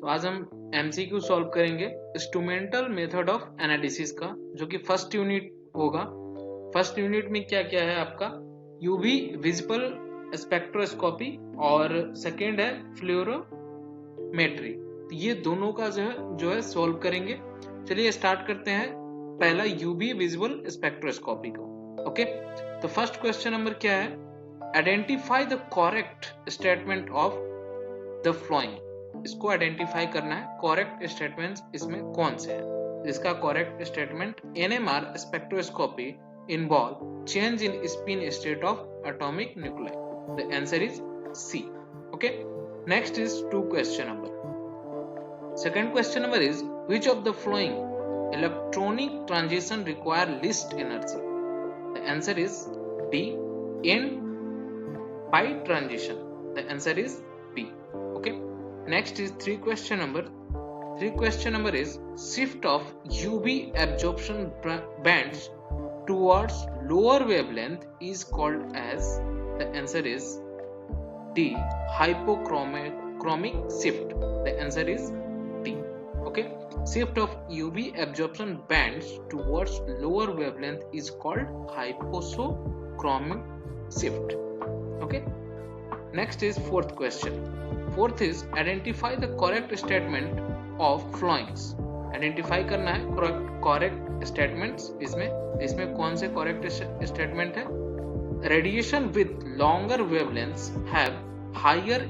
तो आज हम MCQ सॉल्व करेंगे इंस्ट्रूमेंटल मेथड ऑफ एनालिसिस का, जो कि फर्स्ट यूनिट होगा। फर्स्ट यूनिट में क्या क्या है आपका, यूवी विजिबल स्पेक्ट्रोस्कोपी और सेकेंड है फ्लोरोमेट्री। तो ये दोनों का जो है सॉल्व करेंगे। चलिए स्टार्ट करते हैं पहला यूवी विजिबल स्पेक्ट्रोस्कोपी को। ओके, तो फर्स्ट क्वेश्चन नंबर क्या है, identify the correct statement of the following. इसको आइडेंटिफाई करना है, करेक्ट स्टेटमेंट्स इसमें कौन से हैं। इसका correct statement, NMR spectroscopy involve change in spin state of atomic nuclei. The answer is C. Okay, next is two question number. Second question number is which of the following electronic transition require least energy. The answer is D, n pi transition. The answer is B. Okay, next is three question number is shift of UV absorption bands towards lower wavelength is called as. The answer is D, hypochromic shift. The answer is D. Okay, shift of UV absorption bands towards lower wavelength is called hypochromic shift. Okay, next is fourth question. Fourth is identify the correct statement of flowings. Identify करना है correct statements। इसमें कौन से correct statement है, radiation with longer wavelengths have higher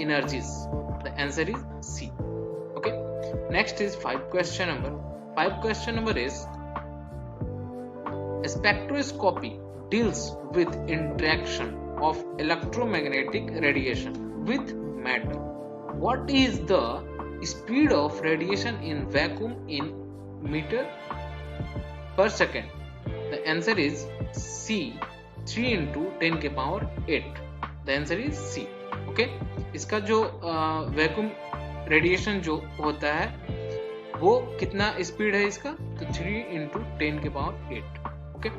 energies. The answer is C. Okay, next is five question number is spectroscopy deals with interaction of electromagnetic radiation with matter. What is the speed of radiation in vacuum in meter per second? The answer is C, 3 into 10 के power 8. The answer is C. Okay, इसका जो vacuum radiation जो होता है वो कितना speed है इसका, तो 3 into 10 के power 8. ओके,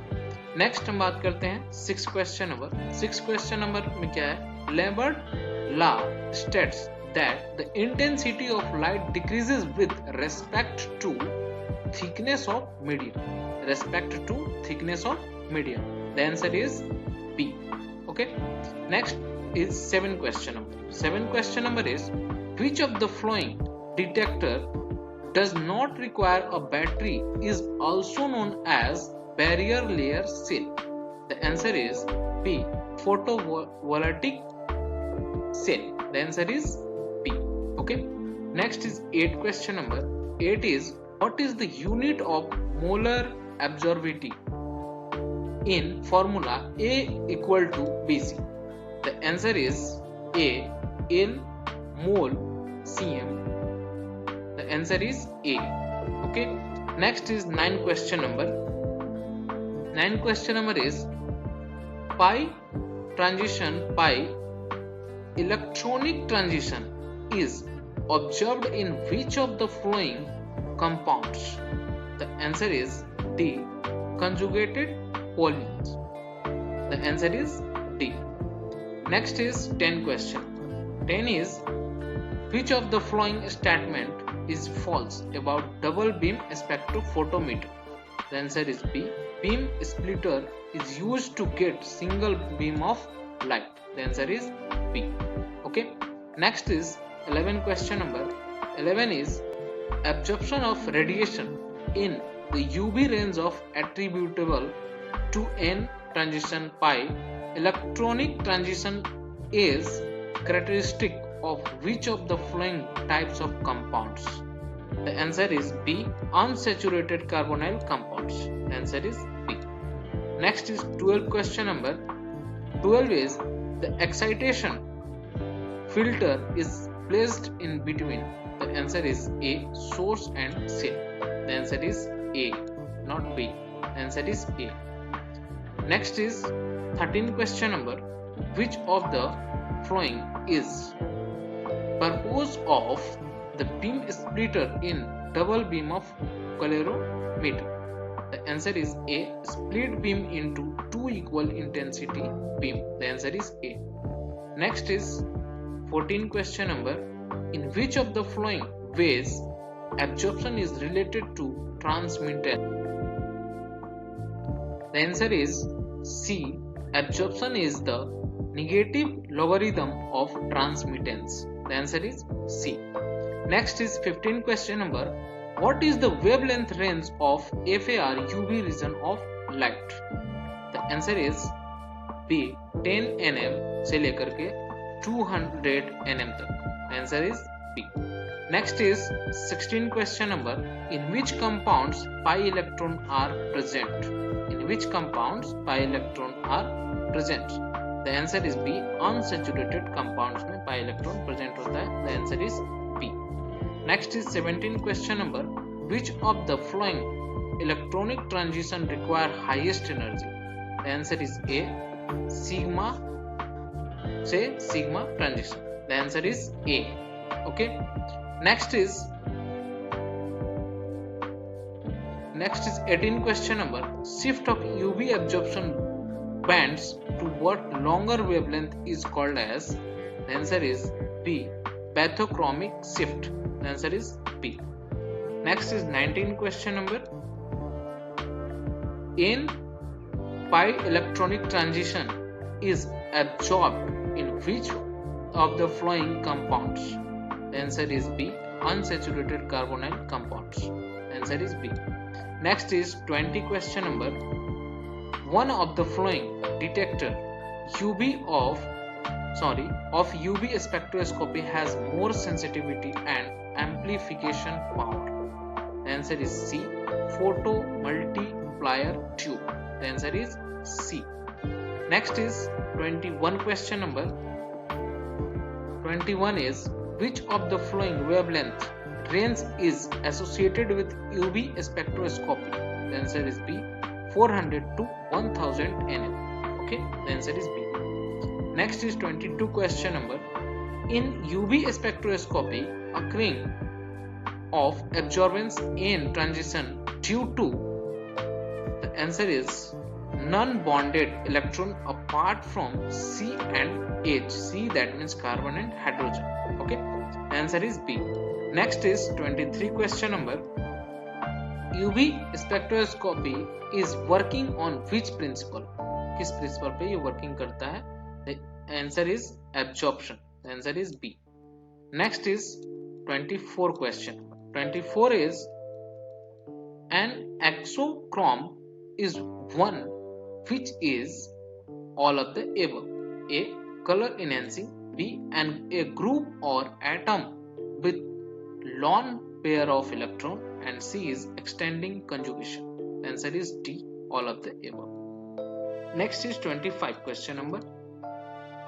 नेक्स्ट हम बात करते हैं सिक्स क्वेश्चन नंबर में क्या है, Lambert law states that the intensity of light decreases with respect to thickness of medium. The answer is B. Okay, next is seven question number is which of the following detector does not require a battery is also known as barrier layer cell. The answer is B, photovoltaic cell. The answer is B. Okay, next is eighth question number. 8 is what is the unit of molar absorptivity in formula A equal to BC? The answer is A, in mole cm. The answer is A. Okay, next is ninth question number is pi electronic transition is observed in which of the following compounds? The answer is D, conjugated polymers. The answer is D. Next is 10 question. 10 is which of the following statement is false about double beam spectrophotometer? The answer is B, beam splitter is used to get single beam of light. The answer is B. Okay, next is 11 question number. 11 is absorption of radiation in the UV range of attributable to n transition pi electronic transition is characteristic of which of the following types of compounds? The answer is B, unsaturated carbonyl compounds. The answer is B. Next is 12 question number. 12 is the excitation filter is placed in between. The answer is A, source and cell. The answer is A, not B. The answer is A. Next is 13 question number. Which of the following is purpose of the beam splitter in double beam of calorimeter? The answer is A, split beam into two equal intensity beam. The answer is A. Next is 14 question number. In which of the following ways absorption is related to transmittance? The answer is C. Absorption is the negative logarithm of transmittance. The answer is C. Next is 15 question number. What is the wavelength range of FAR UV region of light? The answer is B. 10 nm से लेकर के 200 nm तक. The answer is B. Next is 16 question number. In which compounds pi electron are present? In which compounds pi electron are present? The answer is B. Unsaturated compounds में pi electron present होता है. The answer is B. Next is 17 question number. Which of the following electronic transition require highest energy? The answer is A. Sigma से sigma transition. The answer is A. Okay. Next is 18 question number. Shift of UV absorption bands to what longer wavelength is called as? The answer is B. Bathochromic shift. The answer is B. Next is 19 question number. In pi electronic transition is absorbed in which of the following compounds? The answer is B. Unsaturated carbonyl compounds. The answer is B. Next is 20 question number. One of the following detector UV of UV spectroscopy has more sensitivity and amplification power. The answer is C. Photo multiplier tube. The answer is C. Next is 21 question number. 21 is which of the following wavelength range is associated with UV spectroscopy? The answer is B. 400 to 1000 nm. Okay, the answer is B. Next is 22 question number. In UV spectroscopy occurring of absorbance in transition due to, the answer is non-bonded electron apart from C and H. C, that means carbon and hydrogen. Okay, the answer is B. Next is 23 question number. UV spectroscopy is working on which principle? किस principle पे ये working करता है? The answer is absorption. The answer is B. Next is 24 question. 24 is an exochrome is one which is all of the above. A. Color enhancing. B. A group or atom with lone pair of electron. And C is extending conjugation. The answer is D. All of the above. Next is 25 question number.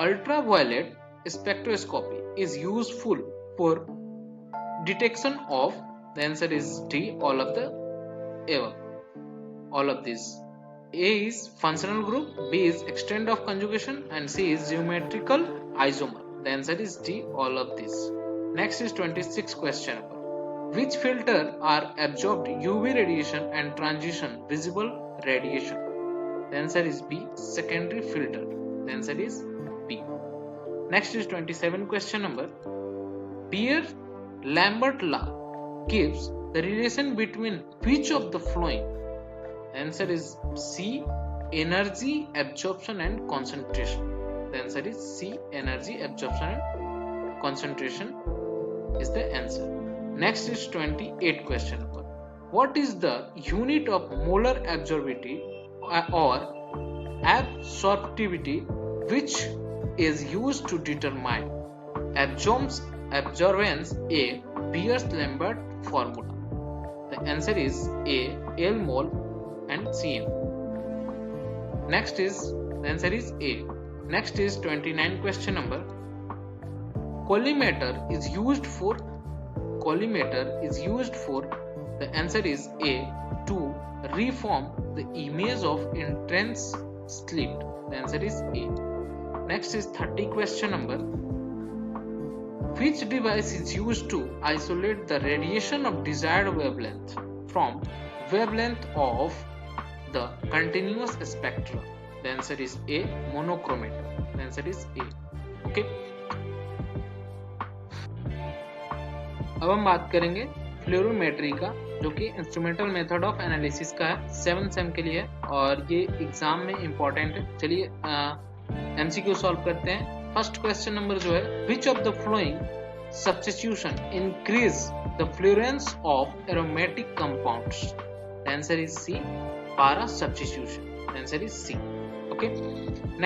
Ultraviolet spectroscopy is useful for detection of, the answer is D. All of the above. All of these. A is functional group, B is extent of conjugation, and C is geometrical isomer. The answer is D. All of these. Next is 26 question number. Which filter are absorbed UV radiation and transition visible radiation? The answer is B. Secondary filter. The answer is B. Next is 27 question number. Beer-Lambert law gives the relation between which of the following? The answer is C. Energy absorption and concentration. The answer is C. Energy absorption and concentration is the answer. Next is 28 question number. What is the unit of molar absorptivity or absorptivity which is used to determine absorbance? A. Beer-Lambert formula. The answer is A. L mole and cm. Next is, the answer is A. Next is 29 question number. Collimator is used for, the answer is A. To reform the image of entrance slit. The answer is A. Next is 30 question number. Which device is used to isolate the radiation of desired wavelength from wavelength of the continuous spectrum? The answer is A. Monochromator. The answer is A. Okay. अब हम बात करेंगे फ्लोरोमेट्री का, जो कि instrumental method of analysis का है, 7th same के लिए है और ये एग्जाम में इंपॉर्टेंट है। चलिए एमसीक्यू सॉल्व करते हैं। फर्स्ट क्वेश्चन नंबर जो है, which of the flowing substitution increase the fluorence of aromatic compounds? The answer is C, para substitution. The answer is C. Okay,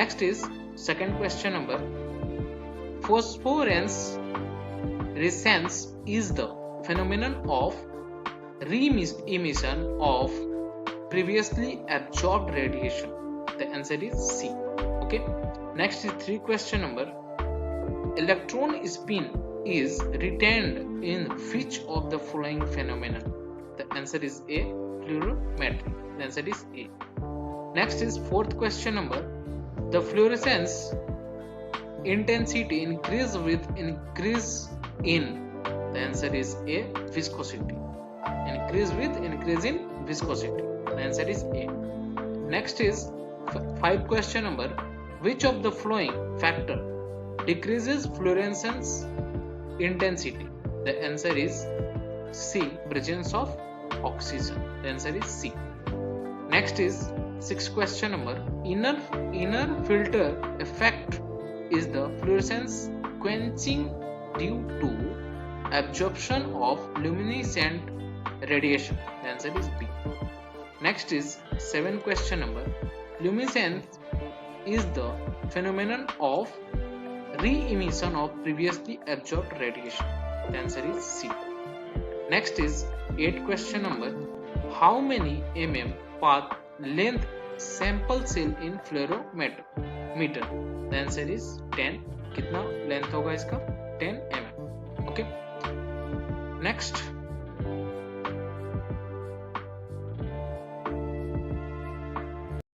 next is second question number, phosphorescence is the phenomenon of re-emission of previously absorbed radiation. The answer is C. Okay, next is three question number, electron spin is retained in which of the following phenomenon? The answer is A, fluorometry. The answer is A. Next is fourth question number, the fluorescence intensity increase with increase in. The answer is A, viscosity. Increase with increase in viscosity. The answer is A. Next is five question number, which of the following factor decreases fluorescence intensity? The answer is C, presence of oxygen. The answer is C. Next is sixth question number, inner filter effect is the fluorescence quenching due to absorption of luminescent radiation. The answer is B. Next is seventh question number, luminescence is the phenomenon of re-emission of previously absorbed radiation. The answer is C. Next is 8th question number, how many mm path length sample cell in fluorometer? The answer is 10. कितना length होगा इसका? 10 mm. Okay. Next